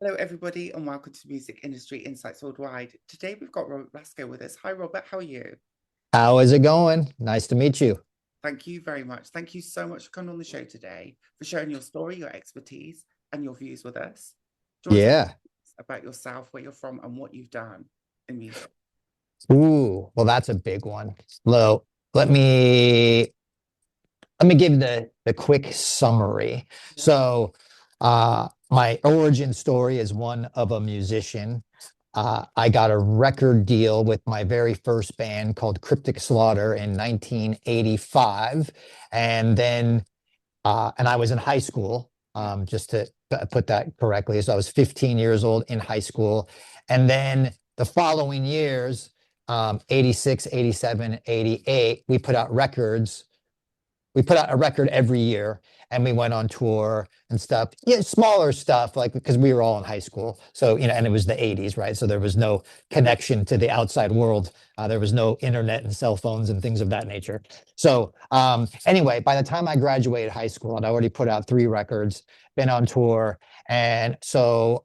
Hello, everybody, and welcome to Music Industry Insights Worldwide. Today we've got Robert Blasko with us. Hi, Robert. How are you? How is it going? Nice to meet you. Thank you very much. Thank you so much for coming on the show today, for sharing your story, your expertise, and your views with us. Do you want to tell Yeah. us about yourself, where you're from, and what you've done in music? Ooh, well, that's a big one. Lo, let me let me give the quick summary. Yeah. My origin story is one of a musician. I got a record deal with my very first band called Cryptic Slaughter in 1985, and then and I was in high school. Yeah. Just to put that correctly, so I was 15 years old in high school, and then the following years, 86, 87, 88, we put out a record every year, and we went on tour and stuff. Yeah, smaller stuff, like because we were all in high school. So, and it was the 80s, right? So there was no connection to the outside world. There was no internet and cell phones and things of that nature. So anyway, by the time I graduated high school, I'd already put out 3 records, been on tour. And so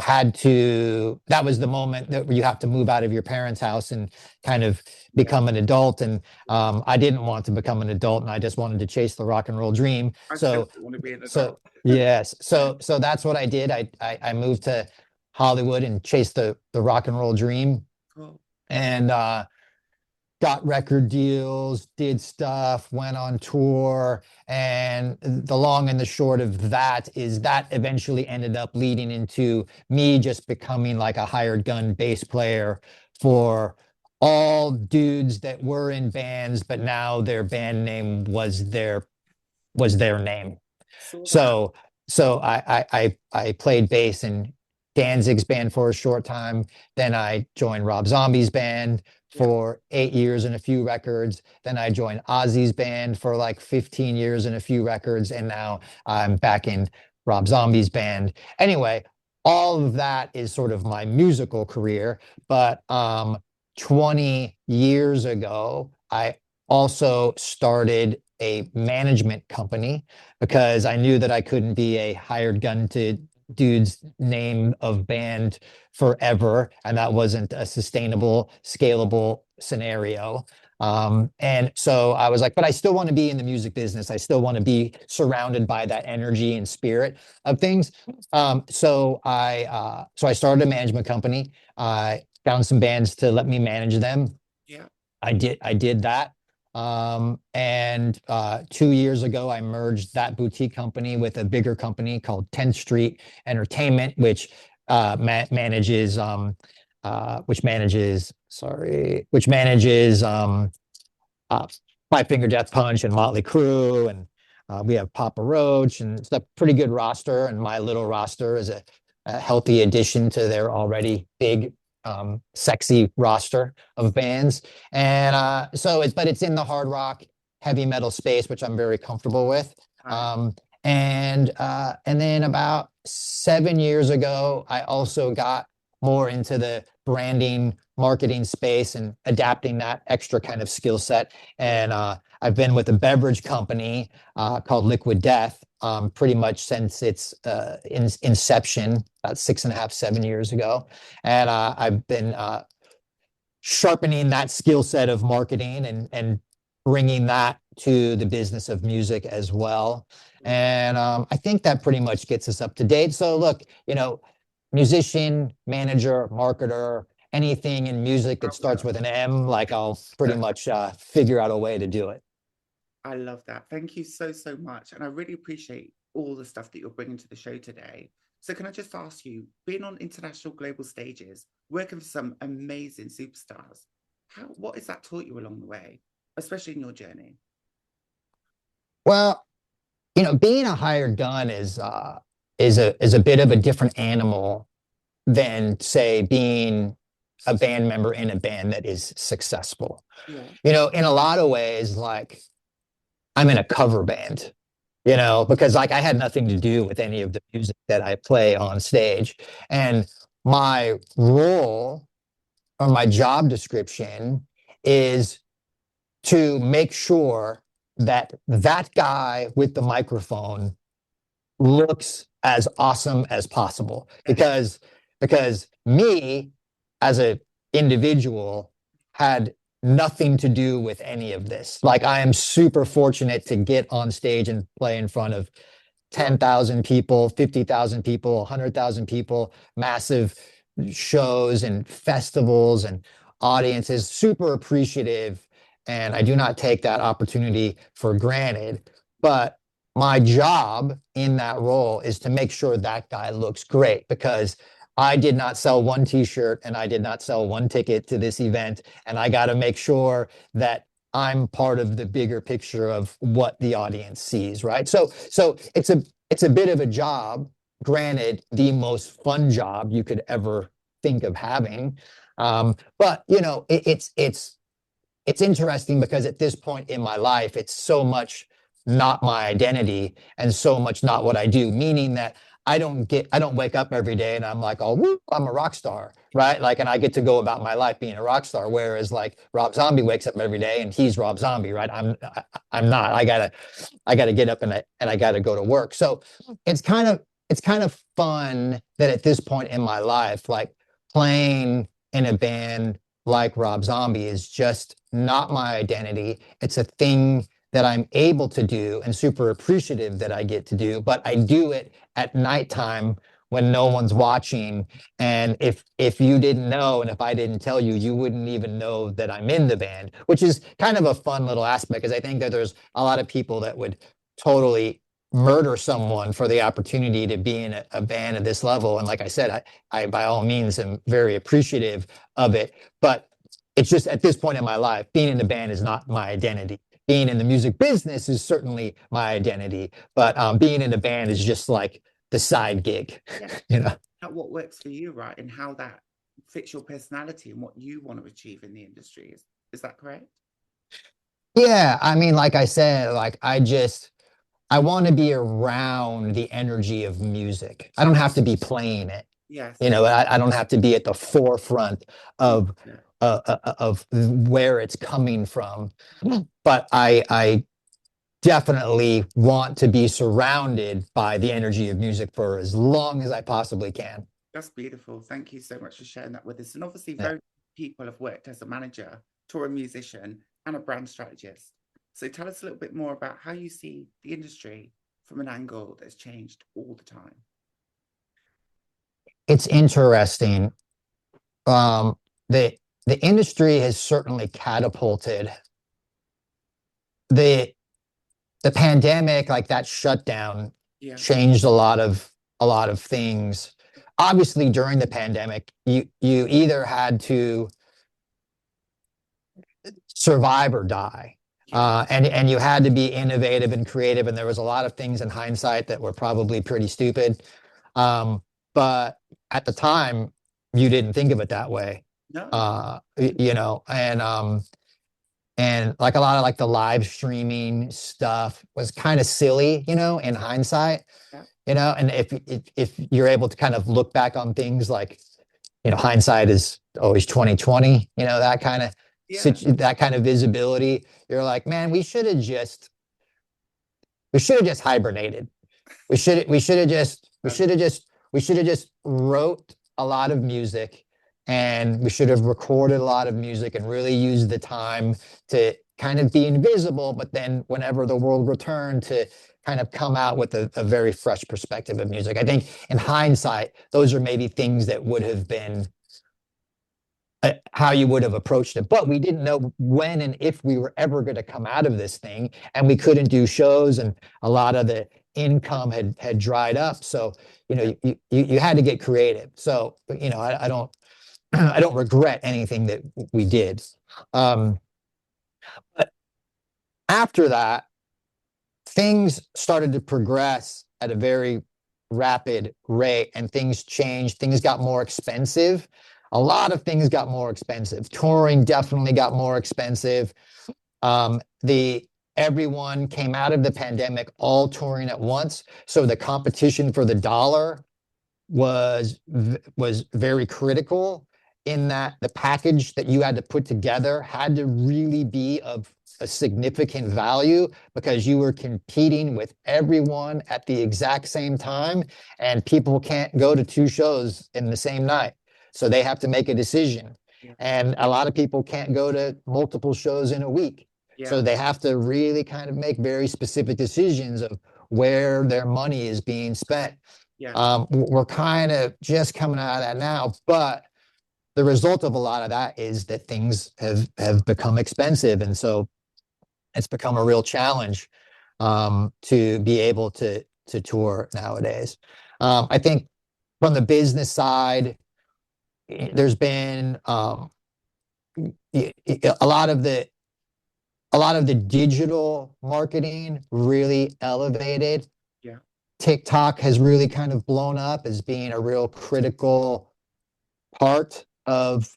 had to, that was the moment that you have to move out of your parents' house and kind of Yeah. become an adult. And I didn't want to become an adult, and I just wanted to chase the rock and roll dream. I still So, don't want to be an adult. so yes, so that's what I did. I moved to Hollywood and chased the rock and roll dream, Cool. and got record deals, did stuff, went on tour. And the long and the short of that is that eventually ended up leading into me just becoming like a hired gun bass player for all dudes that were in bands, but now their band name was their name. Saw that. So so I played bass in Danzig's band for a short time. Then I joined Rob Zombie's band Yeah. for 8 years and a few records. Then I joined Ozzy's band for like 15 years and a few records. And now I'm back in Rob Zombie's band. Anyway, all of that is sort of my musical career. But 20 years ago, I also started a management company because I knew that I couldn't be a hired gun to dude's name of band forever, and that wasn't a sustainable, scalable scenario. And so I was like, but I still want to be in the music business. I still want to be surrounded by that energy and spirit of things. So I started a management company. I found some bands to let me manage them. Yeah. I did that. And 2 years ago, I merged that boutique company with a bigger company called 10th Street Entertainment, which manages uh, Five Finger Death Punch and Motley Crue, and we have Papa Roach, and it's a pretty good roster. And my little roster is a healthy addition to their already big, sexy roster of bands. And but it's in the hard rock, heavy metal space, which I'm very comfortable with. Hi. Um, and then about 7 years ago, I also got more into the branding, marketing space and adapting that extra kind of skill set. Yeah. And I've been with a beverage company called Liquid Death pretty much since its inception about 6.5, 7 years ago. And I've been sharpening that skill set of marketing and bringing that to the business of music as well. Yeah. And I think that pretty much gets us up to date. So look, musician, manager, marketer, anything in music that Love that. starts with an M, like I'll pretty much figure out a way to do it. I love that. Thank you so, so much. And I really appreciate all the stuff that you're bringing to the show today. So, can I just ask you, being on international global stages, working for some amazing superstars, what has that taught you along the way, especially in your journey? Well, being a hired gun is a bit of a different animal than, say, being a band member in a band that is successful. Yeah. In a lot of ways, like I'm in a cover band, because like I had nothing to do with any of the music that I play on stage. And my role or my job description is to make sure that that guy with the microphone looks as awesome as possible because me as a individual had nothing to do with any of this. Like I am super fortunate to get on stage and play in front of Well, 10,000 people, 50,000 people, 100,000 people, massive shows and festivals and audiences, super appreciative. And I do not take that opportunity for granted. But my job in that role is to make sure that guy looks great because I did not sell one t-shirt and I did not sell one ticket to this event. And I got to make sure that I'm part of the bigger picture of what the audience sees, right? So it's a bit of a job, granted, the most fun job you could ever think of having. But you know, it's interesting because at this point in my life, it's so much not my identity and so much not what I do, meaning that I don't wake up every day and I'm like, oh, whoop, I'm a rock star, right? Like, and I get to go about my life being a rock star. Whereas like Rob Zombie wakes up every day and he's Rob Zombie, right? I'm not. I gotta get up and I gotta go to work. So it's kind of fun that at this point in my life, like playing in a band like Rob Zombie is just not my identity. It's a thing that I'm able to do and super appreciative that I get to do, but I do it at nighttime when no one's watching. And if you didn't know and if I didn't tell you, you wouldn't even know that I'm in the band, which is kind of a fun little aspect because I think that there's a lot of people that would totally murder someone for the opportunity to be in a band at this level. And like I said, I by all means am very appreciative of it. But it's just at this point in my life, being in the band is not my identity. Being in the music business is certainly my identity, but being in the band is just like the side gig, yeah, you know? what works for you, right? And how that fits your personality and what you want to achieve in the industry. Is that correct? Yeah, I mean, like I said, like I want to be around the energy of music. I don't have to be playing it. You Yes. know, I don't have to be at the forefront Yeah. of of where it's coming from, but I definitely want to be surrounded by the energy of music for as long as I possibly can. That's beautiful. Thank you so much for sharing that with us. And obviously, Yeah. very few people have worked as a manager, touring musician, and a brand strategist. So tell us a little bit more about how you see the industry from an angle that's changed all the time. It's interesting. Um, the the industry has certainly catapulted the the pandemic, like that shutdown, Yeah. changed a lot of things. Obviously, during the pandemic, you either had to survive or die. Yeah. And you had to be innovative and creative. And there was a lot of things in hindsight that were probably pretty stupid. But at the time, you didn't think of it that way. No. You know, and like a lot of like the live streaming stuff was kind of silly, you know, in hindsight, Yeah. you know, and if you're able to kind of look back on things like, you know, hindsight is always 2020, you know, Yeah. that kind of visibility. You're like, man, we should have just hibernated. Um, We should have just wrote a lot of music and we should have recorded a lot of music and really used the time to kind of be invisible, but then whenever the world returned to kind of come out with a very fresh perspective of music. I think in hindsight, those are maybe things that would have been how you would have approached it. But we didn't know when and if we were ever going to come out of this thing, and we couldn't do shows, and a lot of the income had dried up. So you yeah. know you had to get creative. So you know I don't I don't regret anything that we did. Um, but after that, things started to progress at a very rapid rate and things changed. Things got more expensive. A lot of things got more expensive. Touring definitely got more expensive. The Everyone came out of the pandemic all touring at once, so the competition for the dollar was very critical, in that the package that you had to put together had to really be of a significant value because you were competing with everyone at the exact same time, and people can't go to two shows in the same night. So they have to make a decision. Yeah. And a lot of people can't go to multiple shows in a week. Yeah. So they have to really kind of make very specific decisions of where their money is being spent. Yeah. We're kind of just coming out of that now, but the result of a lot of that is that things have become expensive, and so it's become a real challenge to be able to tour nowadays. I think from the business side, there's been a lot of the digital marketing really elevated. Yeah. TikTok has really kind of blown up as being a real critical part of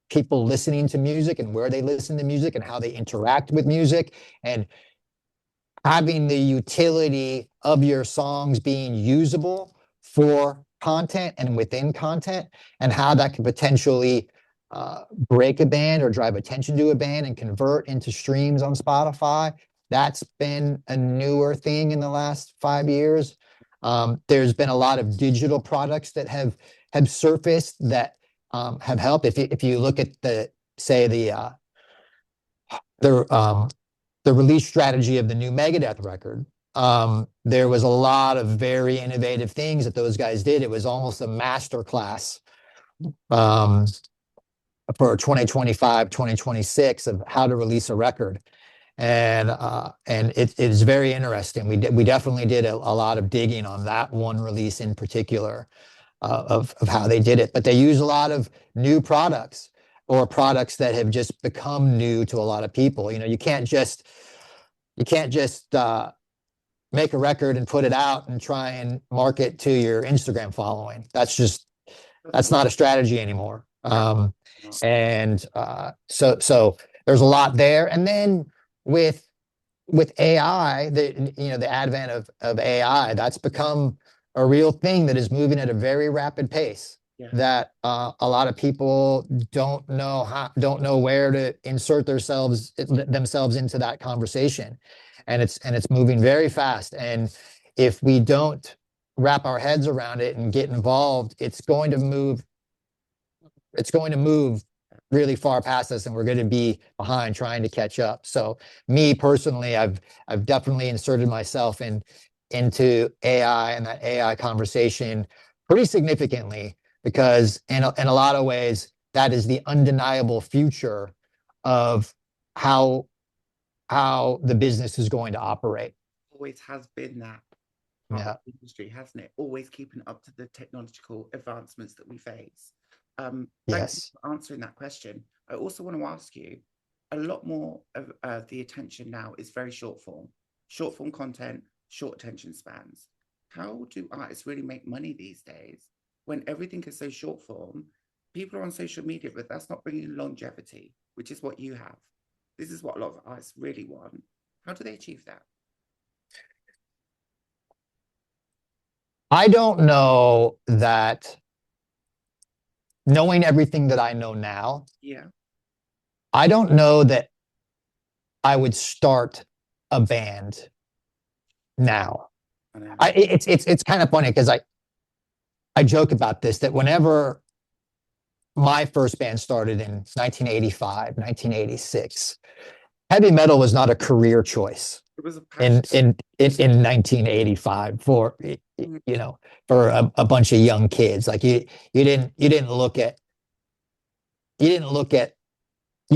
people listening to music and where they listen to music and how they interact with music, and having the utility of your songs being usable for content and within content, and how that can potentially break a band or drive attention to a band and convert into streams on Spotify. That's been a newer thing in the last 5 years. There's been a lot of digital products that have surfaced that have helped. If you look at the release strategy of the new Megadeth record, there was a lot of very innovative things that those guys did. It was almost a master class for 2025, 2026 of how to release a record. And it is very interesting. We definitely did a lot of digging on that one release in particular, of how they did it. But they use a lot of new products or products that have just become new to a lot of people. You can't just make a record and put it out and try and market to your Instagram following. That's not a strategy anymore. So there's a lot there. And then with AI, the advent of AI, that's become a real thing that is moving at a very rapid pace. Yeah. That a lot of people don't know where to insert themselves into that conversation, and it's moving very fast. And if we don't wrap our heads around it and get involved, it's going to move really far past us, and we're going to be behind trying to catch up. So me personally, I've definitely inserted myself into AI and that AI conversation pretty significantly, because in a lot of ways that is the undeniable future of how the business is going to operate. Always has been that industry, hasn't it? Always keeping up to the technological advancements that we face. Thank you for answering that question. I also want to ask you, a lot more of the attention now is very short form content, short attention spans. How do artists really make money these days when everything is so short form? People are on social media, but that's not bringing longevity, which is what you have. This is what a lot of artists really want. How do they achieve that? I don't know that, knowing everything that I know now, Yeah, I don't know that I would start a band now. It's kind of funny because I joke about this, that whenever my first band started in 1985, 1986, heavy metal was not a career choice. it was a in 1985 for for a bunch of young kids. Like you didn't look at you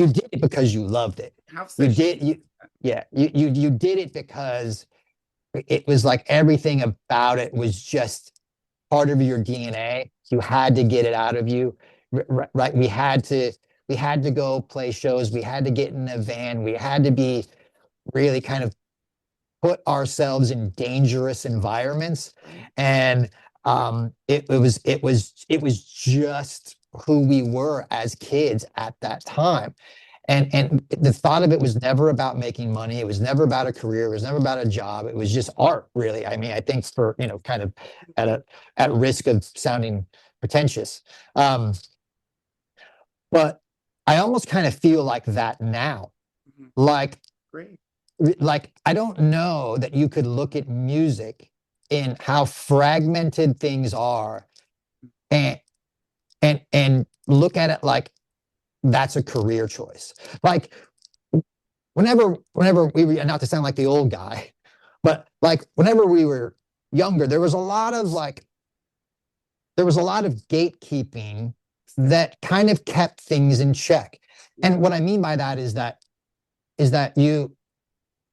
did it because you loved it. You did it because it was like everything about it was just part of your DNA. You had to get it out of you, right? We had to go play shows. We had to get in a van. We had to be really kind of put ourselves in dangerous environments, and it was just who we were as kids at that time. And the thought of it was never about making money. It was never about a career. It was never about a job. It was just art, really. I mean, I think for, kind of at risk of sounding pretentious. But I almost kind of feel like that now. Mhm. Like, Great. like I don't know that you could look at music in how fragmented things are and and look at it like that's a career choice. Like whenever we were, not to sound like the old guy, but like whenever we were younger, there was a lot of gatekeeping that kind of kept things in check. Yeah. And what I mean by that is that you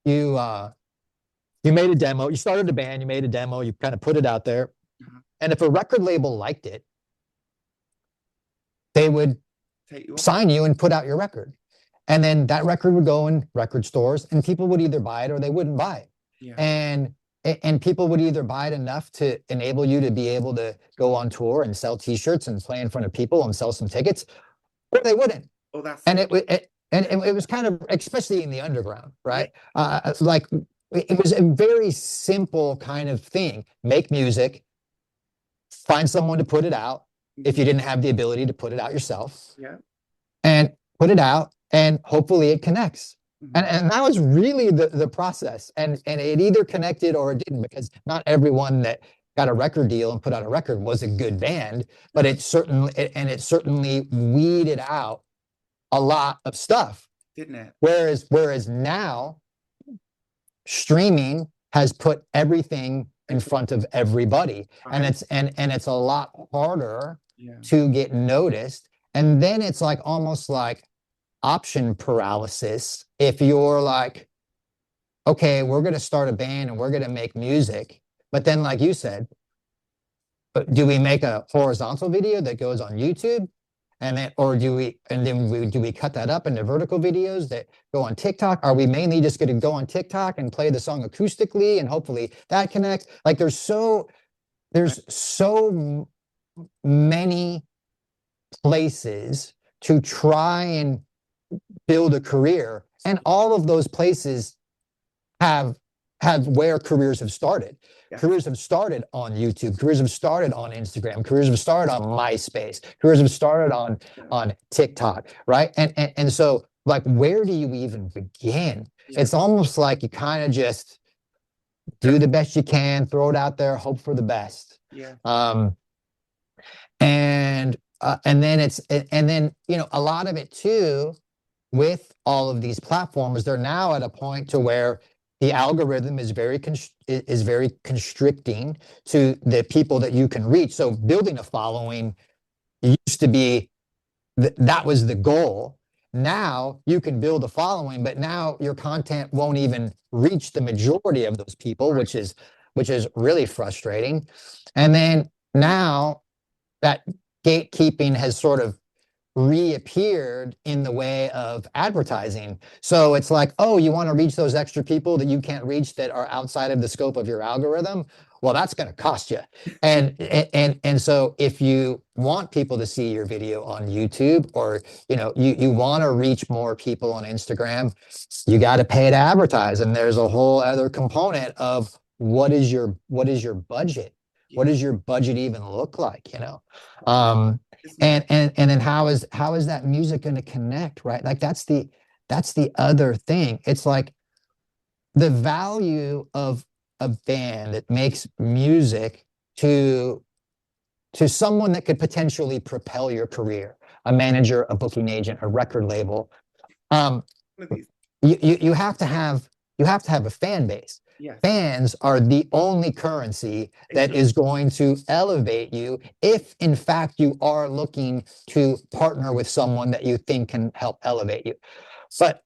you made a demo, you started a band, you made a demo, you kind of put it out there. Uh-huh. And if a record label liked it, they would Take you on. sign you and put out your record. And then that record would go in record stores and people would either buy it or they wouldn't buy it. Yeah. And people would either buy it enough to enable you to be able to go on tour and sell t-shirts and play in front of people and sell some tickets, or they wouldn't. Oh, that's And it. it was kind of, especially in the underground, right? Yeah. Like it was a very simple kind of thing. Make music, find someone to put it out if you didn't have the ability to put it out yourself, Yeah. and put it out, and hopefully it connects. Mhm. And that was really the process. And it either connected or it didn't, because not everyone that got a record deal and put out a record was a good band, but it certainly weeded out a lot of stuff. Didn't it? Whereas now streaming has put everything in front of everybody, and it's a lot harder Yeah. to get noticed. And then it's like almost like option paralysis if you're like, okay, we're going to start a band and we're going to make music, but then like you said, do we make a horizontal video that goes on YouTube? And then, or do we cut that up into vertical videos that go on TikTok? Are we mainly just going to go on TikTok and play the song acoustically and hopefully that connects? Like there's so many places to try and build a career, and all of those places have where careers have started. Yeah. Careers have started on YouTube. Careers have started on Instagram. Careers have started on MySpace. Careers have started on TikTok, right? And so, like, where do you even begin? Yeah. It's almost like you kind of just do the best you can, throw it out there, hope for the best. Yeah. And then a lot of it too, with all of these platforms, they're now at a point to where the algorithm is very constricting to the people that you can reach. So building a following used to be that was the goal. Now you can build a following, but now your content won't even reach the majority of those people, which is really frustrating. And then now that gatekeeping has sort of reappeared in the way of advertising. So it's like, oh, you want to reach those extra people that you can't reach that are outside of the scope of your algorithm? Well, that's going to cost you. And so if you want people to see your video on YouTube, or you want to reach more people on Instagram, you got to pay to advertise. And there's a whole other component of what is your budget? What does your budget even look like? And then how is that music going to connect, right? Like that's the other thing. It's like the value of a band that makes music to someone that could potentially propel your career, a manager, a booking agent, a record label. You have to have a fan base. Yes. Fans are the only currency that is going to elevate you if, in fact, you are looking to partner with someone that you think can help elevate you. But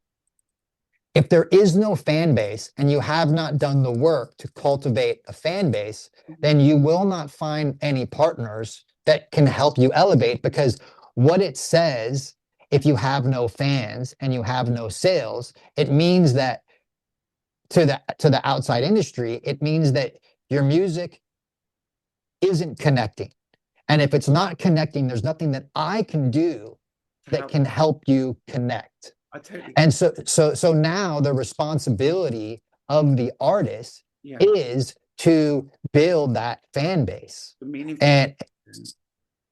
if there is no fan base and you have not done the work to cultivate a fan base, then you will not find any partners that can help you elevate, because what it says, if you have no fans and you have no sales, it means that to the outside industry, it means that your music isn't connecting. And if it's not connecting, there's nothing that I can do that can help you connect. And so now the responsibility of the artist is to build that fan base.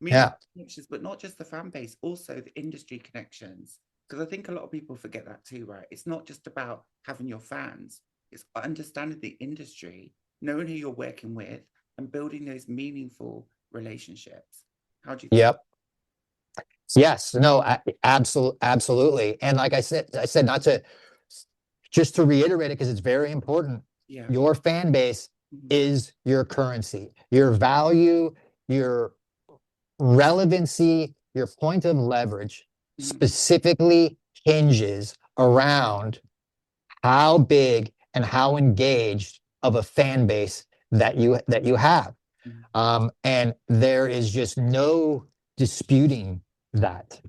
meaningful Yeah. connections, but not just the fan base, also the industry connections. Because I think a lot of people forget that too, right? It's not just about having your fans, it's understanding the industry, knowing who you're working with, and building those meaningful relationships. How do you think? Yep. Yes. No, absolutely. And like I said, not to just to reiterate it because it's very important. Yeah. Your fan base Mhm. is your currency, your value, your relevancy, your point of leverage Mhm. specifically hinges around how big and how engaged of a fan base that you have. Mhm. And there is just no disputing that.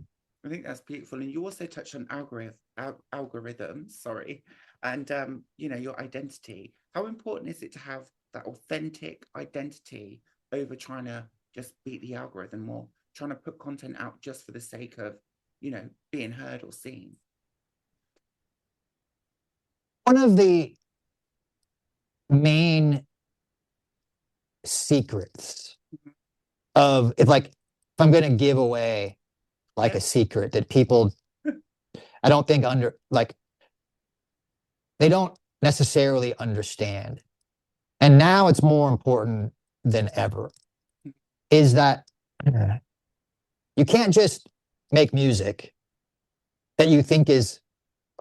I think that's beautiful. And you also touched on algorithms, sorry, and your identity. How important is it to have that authentic identity over trying to just beat the algorithm or trying to put content out just for the sake of, being heard or seen? One of the main secrets Mhm. of if I'm going to give away like Yeah. a secret that people I don't think they don't necessarily understand. And now it's more important than ever is that you can't just make music that you think is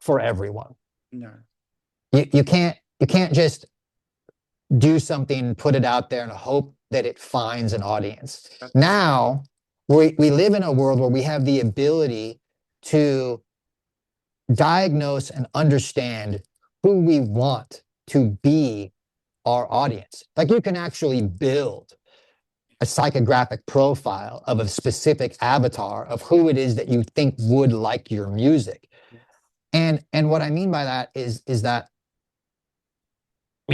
for everyone. No. You can't just do something, put it out there and hope that it finds an audience. That's right. Now we live in a world where we have the ability to diagnose and understand who we want to be our audience. Like you can actually build a psychographic profile of a specific avatar of who it is that you think would like your music. Yes. And what I mean by that is that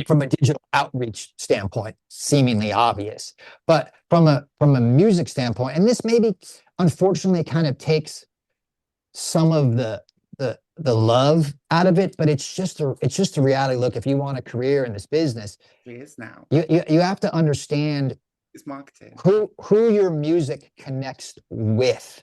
from a digital outreach standpoint, seemingly obvious, but from a music standpoint, and this maybe unfortunately kind of takes some of the love out of it, but it's just a reality. Look, if you want a career in this business, It is now. you have to understand It's marketing. who your music connects with.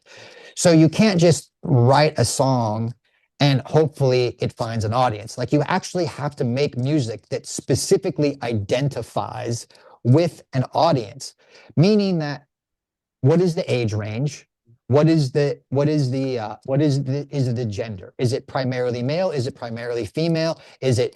So you can't just write a song and hopefully it finds an audience. Like you actually have to make music that specifically identifies with an audience, meaning that what is the age range? What is the gender? Is it primarily male? Is it primarily female? Is it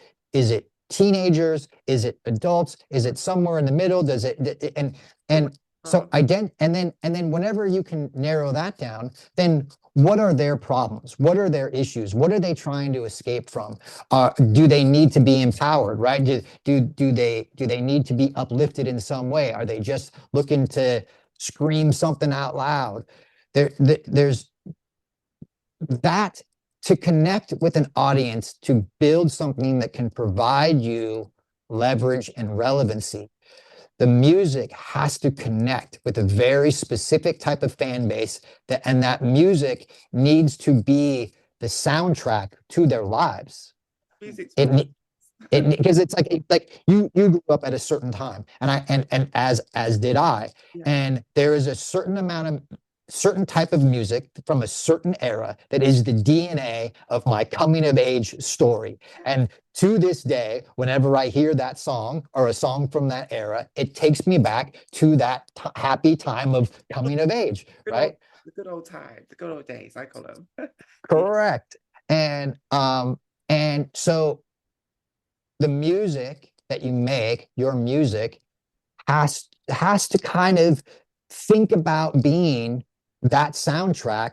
teenagers? Is it adults? Is it somewhere in the middle? Does it Oh my and so God. and then whenever you can narrow that down, then what are their problems? What are their issues? What are they trying to escape from? Do they need to be empowered? Right? Do they need to be uplifted in some way? Are they just looking to scream something out loud? There's that to connect with an audience to build something that can provide you leverage and relevancy. The music has to connect with a very specific type of fan base and that music needs to be the soundtrack to their lives. Music's for It because it's like you grew up at a certain time and as did I, yeah. and there is a certain type of music from a certain era that is the DNA of my coming of age story. And to this day, whenever I hear that song or a song from that era, it takes me back to that happy time of coming of age, Good old right? the good old time, the good old days, I call them. Yeah. Correct. And so the music that you make, your music has to kind of think about being that soundtrack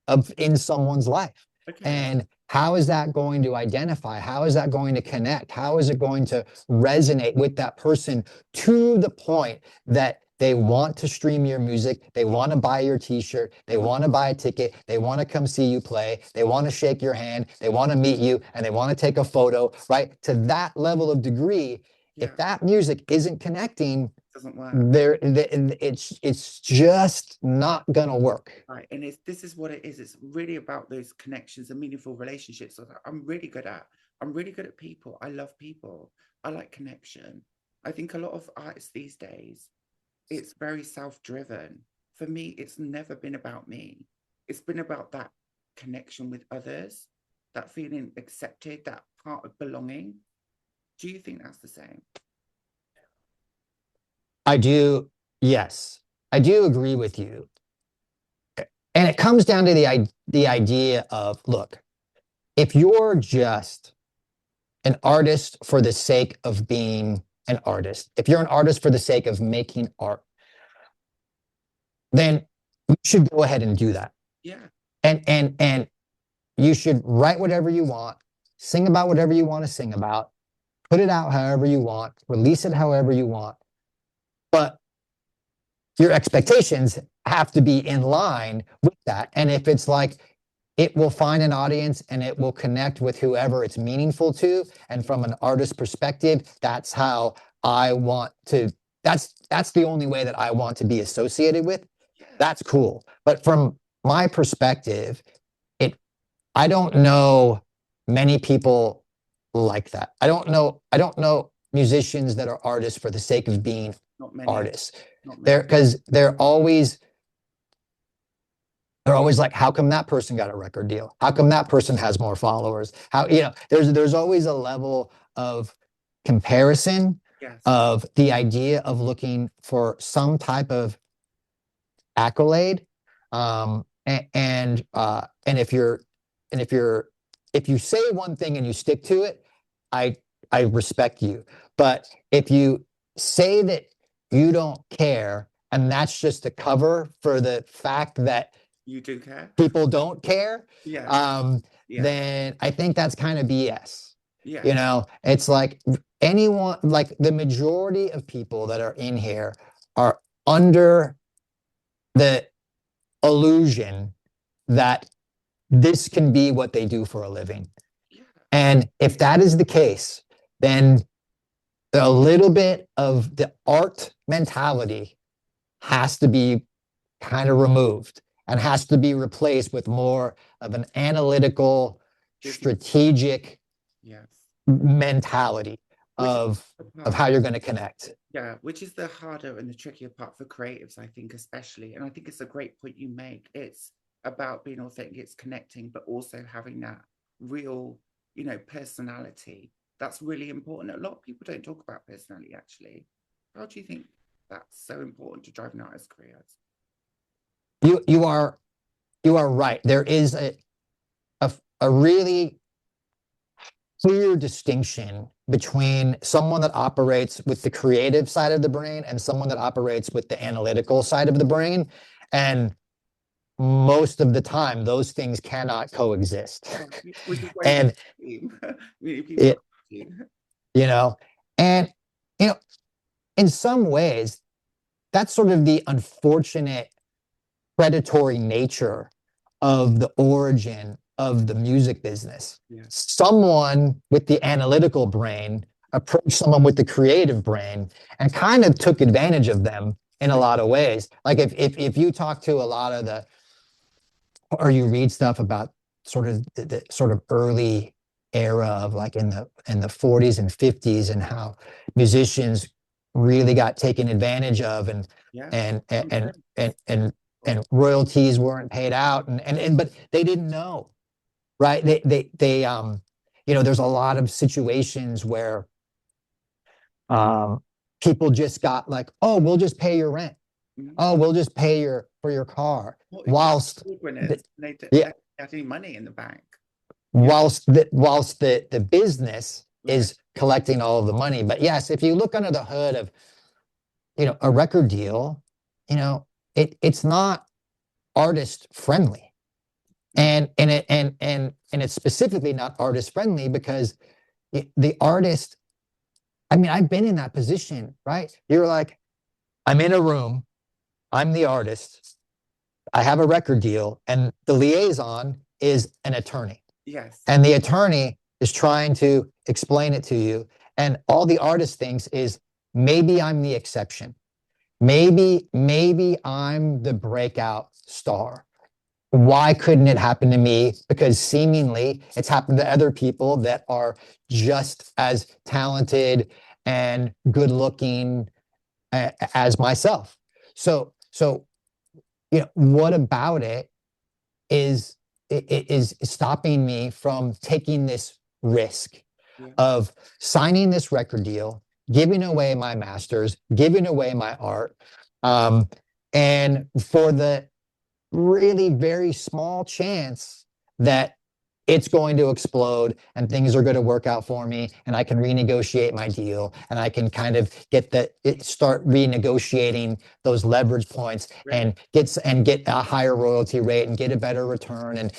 of in someone's life. Okay. And how is that going to identify? How is that going to connect? How is it going to resonate with that person to the point that they want to stream your music, they want to buy your t-shirt, they want to buy a ticket, they want to come see you play, they want to shake your hand, they want to meet you, and they want to take a photo, right? To that level of degree, if Yeah. that music isn't connecting, Doesn't work. it's just not gonna work. Right. And this is what it is. It's really about those connections and meaningful relationships. So that I'm really good at. I'm really good at people. I love people. I like connection. I think a lot of artists these days, it's very self-driven. for me, it's never been about me. It's been about that connection with others, that feeling accepted, that part of belonging. Do you think that's the same? I do, yes, I do agree with you. And it comes down to the idea of, look, if you're just an artist for the sake of being an artist, if you're an artist for the sake of making art, then you should go ahead and do that. Yeah. And you should write whatever you want, sing about whatever you want to sing about, put it out however you want, release it however you want. But your expectations have to be in line with that. And if it's like it will find an audience and it will connect with whoever it's meaningful to, and from an artist perspective, that's how I want to, that's the only way that I want to be associated with. Yeah. That's cool. But from my perspective, I don't know many people like that. I don't know musicians that are artists for the sake of being Not many. artists. Not many. Because they're always like, how come that person got a record deal? How come that person has more followers? How, there's always a level of comparison, Yes. of the idea of looking for some type of accolade. And if you say one thing and you stick to it, I respect you. But if you say that you don't care, and that's just a cover for the fact that you do care, people don't care, yeah. Then I think that's kind of BS. Yeah. It's like anyone, like the majority of people that are in here are under the illusion that this can be what they do for a living. Yeah. And if that is the case, then a little bit of the art mentality has to be kind of removed and has to be replaced with more of an analytical, strategic yes. mentality of how you're going to connect. Yeah, which is the harder and the trickier part for creatives, I think, especially. And I think it's a great point you make. It's about being authentic, it's connecting, but also having that real, personality. That's really important. A lot of people don't talk about personality, actually. How do you think that's so important to driving artist careers? You are right. There is a really clear distinction between someone that operates with the creative side of the brain and someone that operates with the analytical side of the brain. And most of the time, those things cannot coexist. Which is why and people and in some ways, that's sort of the unfortunate predatory nature of the origin of the music business. Yeah. Someone with the analytical brain approached someone with the creative brain and kind of took advantage of them in a lot of ways. Like if you talk to a lot of or you read stuff about sort of the sort of early era of like in the 40s and 50s and how musicians really got taken advantage of and royalties weren't paid out and but they didn't know, right? There's a lot of situations where people just got like, oh, we'll just pay your rent. Mm-hmm. Oh, we'll just pay for your car. Whilst they had any money in the bank. Whilst the business is collecting all of the money. But yes, if you look under the hood of a record deal, it's not artist friendly. And it's specifically not artist friendly because the artist, I mean, I've been in that position, right? You're like, I'm in a room, I'm the artist, I have a record deal, and the liaison is an attorney. Yes. And the attorney is trying to explain it to you. And all the artist thinks is maybe I'm the exception. Maybe I'm the breakout star. Why couldn't it happen to me? Because seemingly it's happened to other people that are just as talented and good looking as myself. So what about it is stopping me from taking this risk Yeah. of signing this record deal, giving away my masters, giving away my art, um, and for the really very small chance that it's going to explode and things are going to work out for me and I can renegotiate my deal and I can kind of start renegotiating those leverage points Great. and get a higher royalty rate and get a better return and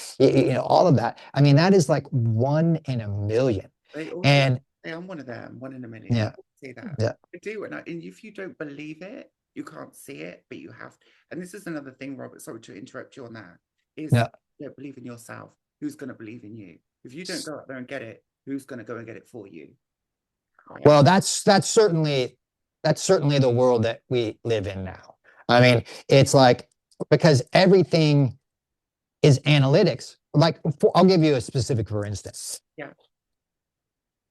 all of that. I mean, that is like 1 in a million. They always And say I'm one of them, 1 in a million. They yeah, always say that. yeah, I do, and if you don't believe it, you can't see it, but you have. And this is another thing, Robert. Sorry to interrupt you on that. Is yeah. you don't believe in yourself. Who's going to believe in you? If you don't go out there and get it, who's going to go and get it for you? Right? Well, that's certainly the world that we live in now. I mean, it's like because everything is analytics. Like, I'll give you a specific, for instance. Yeah.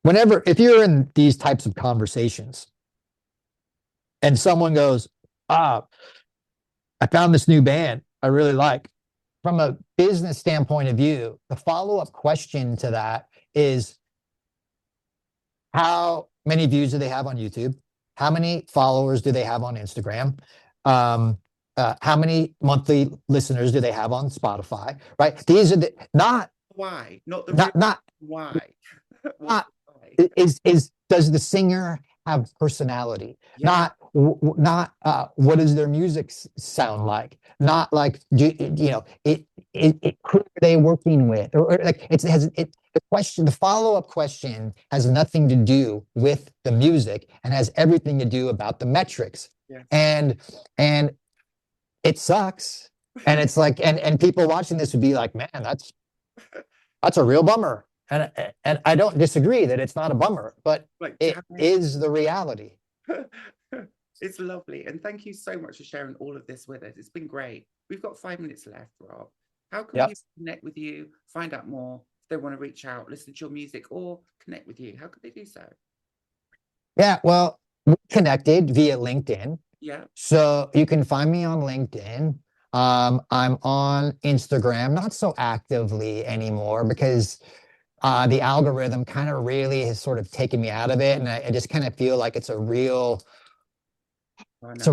If you're in these types of conversations and someone goes, ah, I found this new band I really like. From a business standpoint of view, the follow-up question to that is, how many views do they have on YouTube? How many followers do they have on Instagram? How many monthly listeners do they have on Spotify? Right? These are not Why? Not the real not not why. What's not the why? is does the singer have personality? Yeah. Not what does their music sound like? Not like who are they working with? Or like the follow-up question has nothing to do with the music and has everything to do about the metrics. Yes. And it sucks. And it's like, and people watching this would be like, man, that's a real bummer. And I don't disagree that it's not a bummer, but Like, it damn it. is the reality. It's lovely. And thank you so much for sharing all of this with us. It's been great. We've got 5 minutes left, Rob. How can Yep. people connect with you, find out more if they want to reach out, listen to your music, or connect with you? How could they do so? Yeah. Well, we connected via LinkedIn. Yeah. So you can find me on LinkedIn. I'm on Instagram, not so actively anymore because the algorithm kind of really has sort of taken me out of it. And I just kind of feel like I it's a know.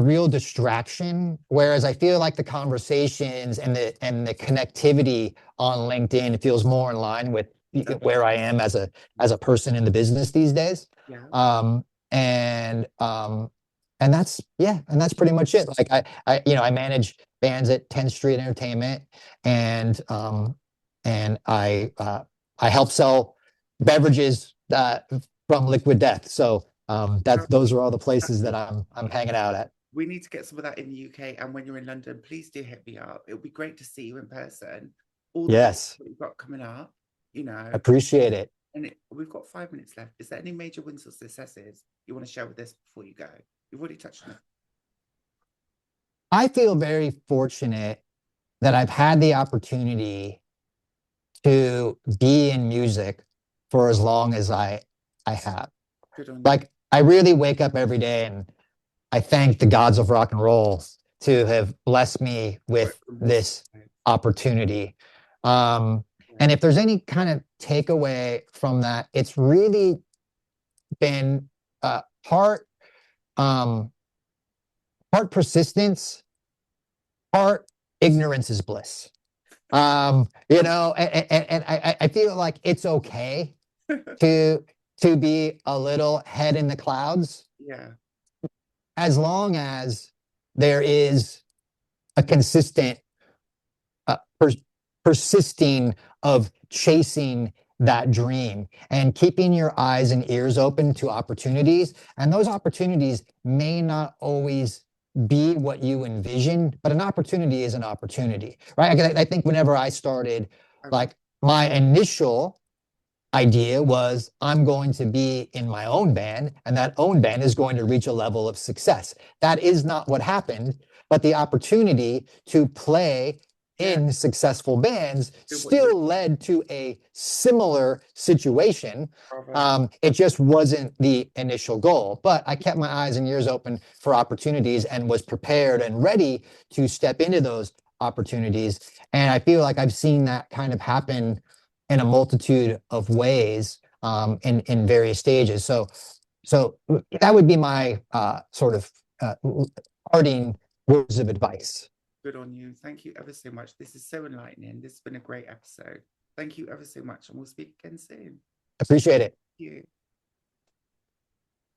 real distraction. Whereas I feel like the conversations and the connectivity on LinkedIn feels more in line with where I am as a person in the business these days. Yeah. Um, and that's pretty much it. Like I manage bands at 10th Street Entertainment, and I help sell beverages from Liquid Death. So those are all the places that I'm hanging out at. We need to get some of that in the UK. And when you're in London, please do hit me up. It would be great to see you in person. All the Yes, that we've got coming up, you know. appreciate it. And we've got 5 minutes left. Is there any major wins or successes you want to share with us before you go? You've already touched on it. I feel very fortunate that I've had the opportunity to be in music for as long as I have. Good on you. Like, I really wake up every day and I thank the gods of rock and roll to have blessed me with this opportunity. And if there's any kind of takeaway from that, it's really been part um, part persistence, part ignorance is bliss. And I feel like it's okay to be a little head in the clouds Yeah. as long as there is a consistent persisting of chasing that dream and keeping your eyes and ears open to opportunities. And those opportunities may not always be what you envisioned, but an opportunity is an opportunity, right? I think whenever I started, like, my initial idea was I'm going to be in my own band, and that own band is going to reach a level of success. That is not what happened, but the opportunity to play in successful bands Do what you still led to a similar situation. Bravo. It just wasn't the initial goal, but I kept my eyes and ears open for opportunities and was prepared and ready to step into those opportunities. And I feel like I've seen that kind of happen in a multitude of ways, in various stages. So that would be my sort of parting words of advice. Good on you. Thank you ever so much. This is so enlightening. This has been a great episode. Thank you ever so much, and we'll speak again soon. Appreciate it. Thank you.